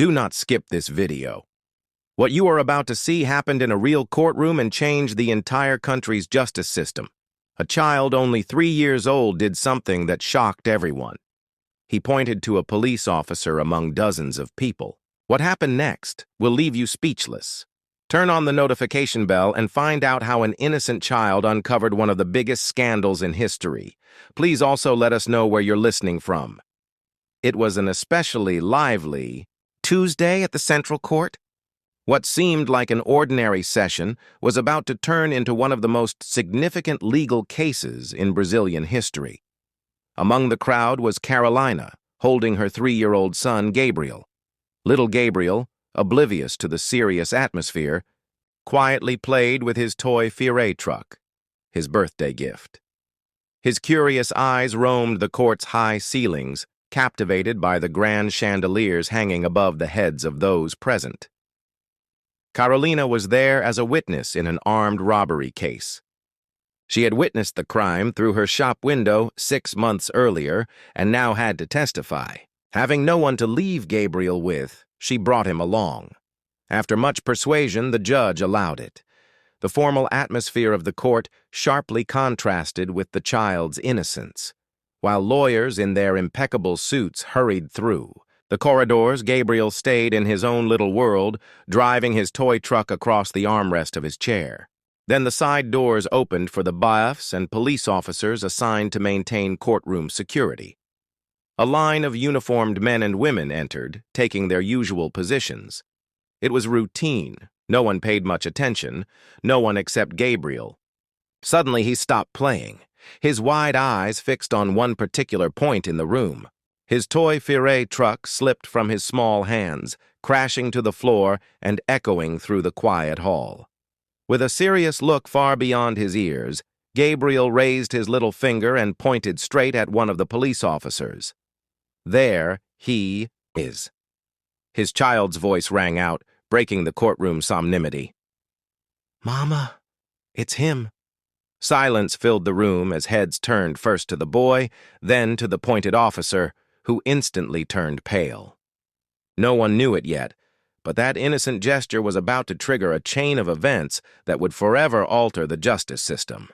Do not skip this video. What you are about to see happened in a real courtroom and changed the entire country's justice system. A child only 3 years old did something that shocked everyone. He pointed to a police officer among dozens of people. What happened next will leave you speechless. Turn on the notification bell and find out how an innocent child uncovered one of the biggest scandals in history. Please also let us know where you're listening from. It was an especially lively Tuesday at the Central Court. What seemed like an ordinary session was about to turn into one of the most significant legal cases in Brazilian history. Among the crowd was Carolina, holding her 3-year-old son, Gabriel. Little Gabriel, oblivious to the serious atmosphere, quietly played with his toy Fiat truck, his birthday gift. His curious eyes roamed the court's high ceilings, captivated by the grand chandeliers hanging above the heads of those present. Carolina was there as a witness in an armed robbery case. She had witnessed the crime through her shop window 6 months earlier and now had to testify. Having no one to leave Gabriel with, she brought him along. After much persuasion, the judge allowed it. The formal atmosphere of the court sharply contrasted with the child's innocence. While lawyers in their impeccable suits hurried through the corridors, Gabriel stayed in his own little world, driving his toy truck across the armrest of his chair. Then the side doors opened for the buffs and police officers assigned to maintain courtroom security. A line of uniformed men and women entered, taking their usual positions. It was routine. No one paid much attention, no one except Gabriel. Suddenly he stopped playing, his wide eyes fixed on one particular point in the room. His toy Fiat truck slipped from his small hands, crashing to the floor and echoing through the quiet hall. With a serious look far beyond his ears, Gabriel raised his little finger and pointed straight at one of the police officers. "There he is." His child's voice rang out, breaking the courtroom solemnity. "Mama, it's him." Silence filled the room as heads turned first to the boy, then to the pointed officer, who instantly turned pale. No one knew it yet, but that innocent gesture was about to trigger a chain of events that would forever alter the justice system.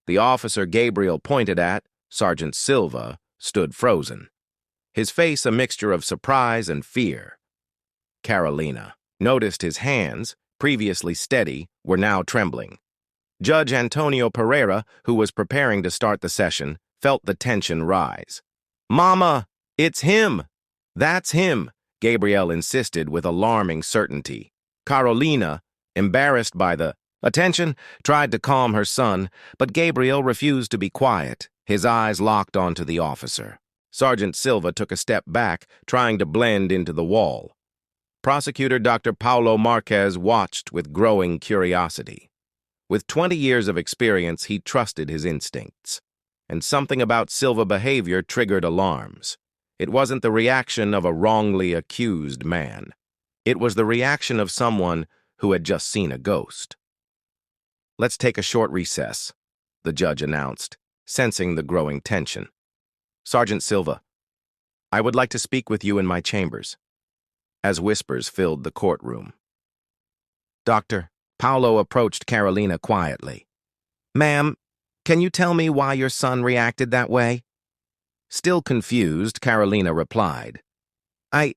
The officer Gabriel pointed at, Sergeant Silva, stood frozen, his face a mixture of surprise and fear. Carolina noticed his hands, previously steady, were now trembling. Judge Antonio Pereira, who was preparing to start the session, felt the tension rise. "Mama, it's him! That's him!" Gabriel insisted with alarming certainty. Carolina, embarrassed by the attention, tried to calm her son, but Gabriel refused to be quiet, his eyes locked onto the officer. Sergeant Silva took a step back, trying to blend into the wall. Prosecutor Dr. Paulo Marquez watched with growing curiosity. With 20 years of experience, he trusted his instincts. And something about Silva's behavior triggered alarms. It wasn't the reaction of a wrongly accused man. It was the reaction of someone who had just seen a ghost. "Let's take a short recess," the judge announced, sensing the growing tension. "Sergeant Silva, I would like to speak with you in my chambers," as whispers filled the courtroom. "Doctor," Paulo approached Carolina quietly. "Ma'am, can you tell me why your son reacted that way?" Still confused, Carolina replied, I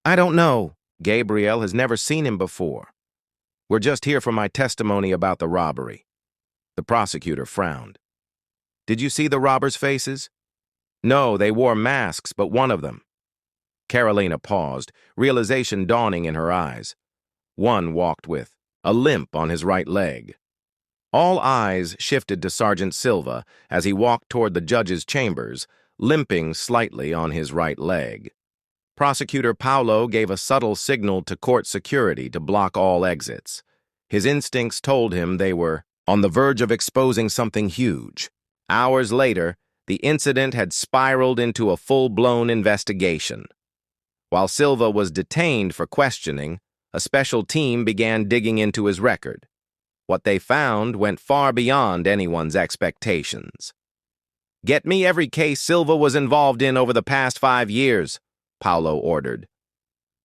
don't know. Gabriel has never seen him before. We're just here for my testimony about the robbery." The prosecutor frowned. "Did you see the robbers' faces?" "No, they wore masks, but one of them." Carolina paused, realization dawning in her eyes. One walked with a limp on his right leg. All eyes shifted to Sergeant Silva as he walked toward the judge's chambers, limping slightly on his right leg. Prosecutor Paulo gave a subtle signal to court security to block all exits. His instincts told him they were on the verge of exposing something huge. Hours later, the incident had spiraled into a full-blown investigation. While Silva was detained for questioning, a special team began digging into his record. What they found went far beyond anyone's expectations. "Get me every case Silva was involved in over the past 5 years," Paulo ordered.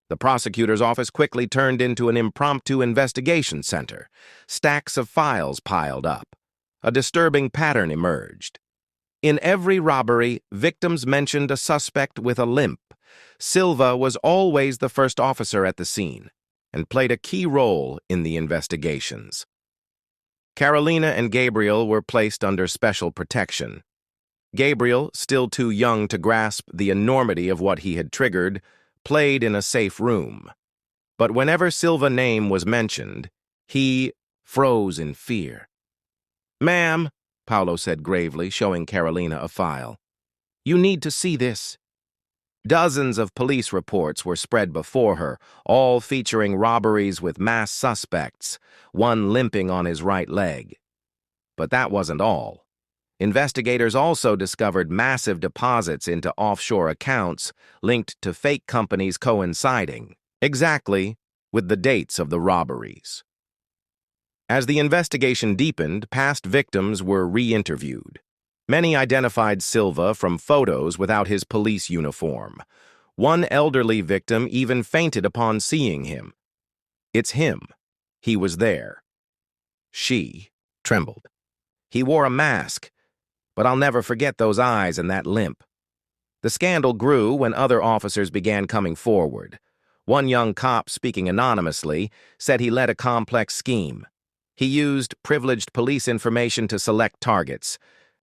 The prosecutor's office quickly turned into an impromptu investigation center. Stacks of files piled up. A disturbing pattern emerged. In every robbery, victims mentioned a suspect with a limp. Silva was always the first officer at the scene and played a key role in the investigations. Carolina and Gabriel were placed under special protection. Gabriel, still too young to grasp the enormity of what he had triggered, played in a safe room. But whenever Silva's name was mentioned, he froze in fear. "Ma'am," Paolo said gravely, showing Carolina a file, "you need to see this." Dozens of police reports were spread before her, all featuring robberies with mass suspects, one limping on his right leg. But that wasn't all. Investigators also discovered massive deposits into offshore accounts linked to fake companies coinciding, exactly, with the dates of the robberies. As the investigation deepened, past victims were re-interviewed. Many identified Silva from photos without his police uniform. One elderly victim even fainted upon seeing him. "It's him. He was there." She trembled. "He wore a mask, but I'll never forget those eyes and that limp." The scandal grew when other officers began coming forward. One young cop, speaking anonymously, said he led a complex scheme. He used privileged police information to select targets,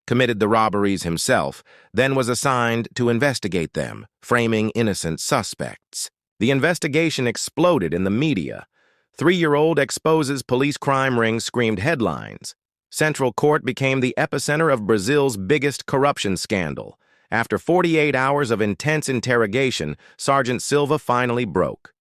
committed the robberies himself, then was assigned to investigate them, framing innocent suspects. The investigation exploded in the media. 3-year-old exposes police crime ring screamed headlines. Central Court became the epicenter of Brazil's biggest corruption scandal. After 48 hours of intense interrogation, Sergeant Silva finally broke.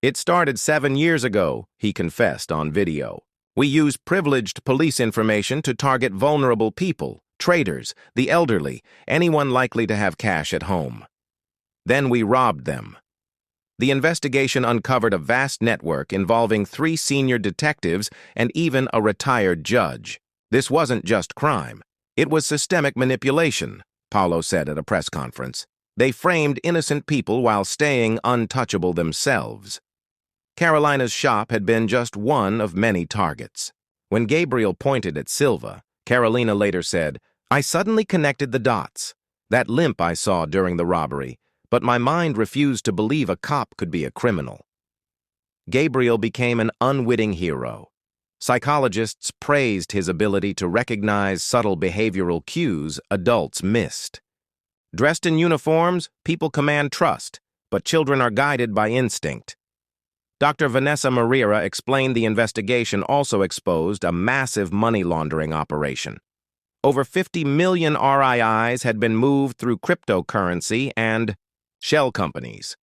"It started 7 years ago," he confessed on video. "We used privileged police information to target vulnerable people, traders, the elderly, anyone likely to have cash at home. Then we robbed them." The investigation uncovered a vast network involving 3 senior detectives and even a retired judge. This wasn't just crime. It was systemic manipulation, Paolo said at a press conference. They framed innocent people while staying untouchable themselves. Carolina's shop had been just one of many targets. When Gabriel pointed at Silva, Carolina later said, "I suddenly connected the dots. That limp I saw during the robbery, but my mind refused to believe a cop could be a criminal." Gabriel became an unwitting hero. Psychologists praised his ability to recognize subtle behavioral cues adults missed. Dressed in uniforms, people command trust, but children are guided by instinct. Dr. Vanessa Moreira explained the investigation also exposed a massive money laundering operation. Over 50 million RIIs had been moved through cryptocurrency and shell companies.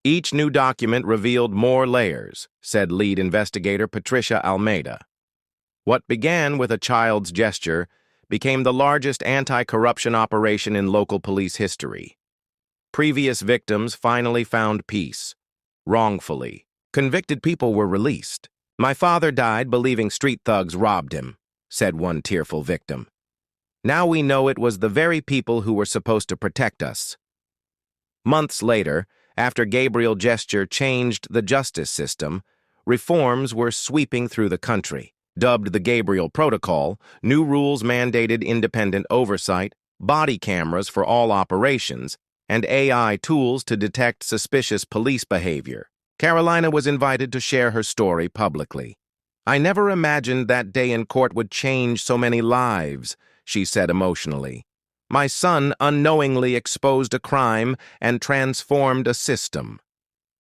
Each new document revealed more layers, said lead investigator Patricia Almeida. What began with a child's gesture became the largest anti-corruption operation in local police history. Previous victims finally found peace, wrongfully. Convicted people were released. "My father died believing street thugs robbed him," said one tearful victim. "Now we know it was the very people who were supposed to protect us." Months later, after Gabriel's gesture changed the justice system, reforms were sweeping through the country. Dubbed the Gabriel Protocol, new rules mandated independent oversight, body cameras for all operations, and AI tools to detect suspicious police behavior. Carolina was invited to share her story publicly. "I never imagined that day in court would change so many lives," she said emotionally. "My son unknowingly exposed a crime and transformed a system."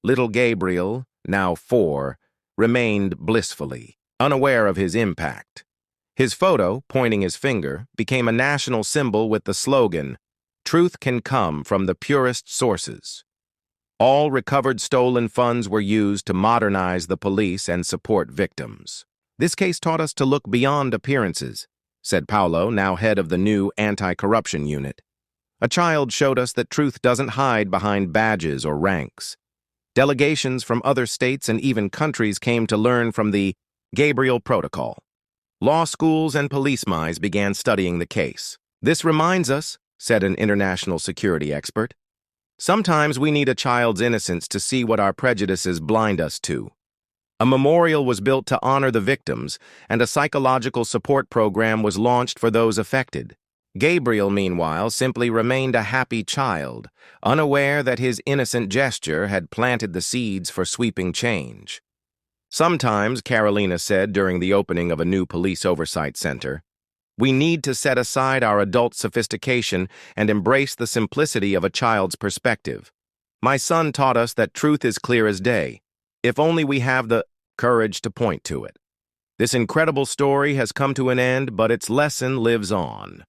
Little Gabriel, now 4, remained blissfully, unaware of his impact. His photo, pointing his finger, became a national symbol with the slogan, "Truth can come from the purest sources." All recovered stolen funds were used to modernize the police and support victims. "This case taught us to look beyond appearances," said Paolo, now head of the new anti-corruption unit. "A child showed us that truth doesn't hide behind badges or ranks." Delegations from other states and even countries came to learn from the Gabriel Protocol. Law schools and police minds began studying the case. "This reminds us," said an international security expert, Sometimes we need a child's innocence to see what our prejudices blind us to. A memorial was built to honor the victims, and a psychological support program was launched for those affected. Gabriel, meanwhile, simply remained a happy child, unaware that his innocent gesture had planted the seeds for sweeping change. Sometimes, Carolina said during the opening of a new police oversight center, we need to set aside our adult sophistication and embrace the simplicity of a child's perspective. My son taught us that truth is clear as day, if only we have the courage to point to it. This incredible story has come to an end, but its lesson lives on.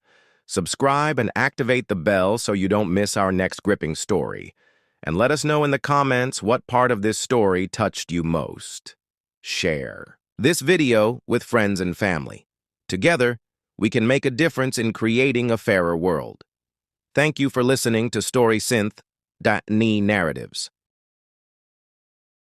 Subscribe and activate the bell so you don't miss our next gripping story. And let us know in the comments what part of this story touched you most. Share this video with friends and family. Together, we can make a difference in creating a fairer world. Thank you for listening to Story Synth.NE Narratives.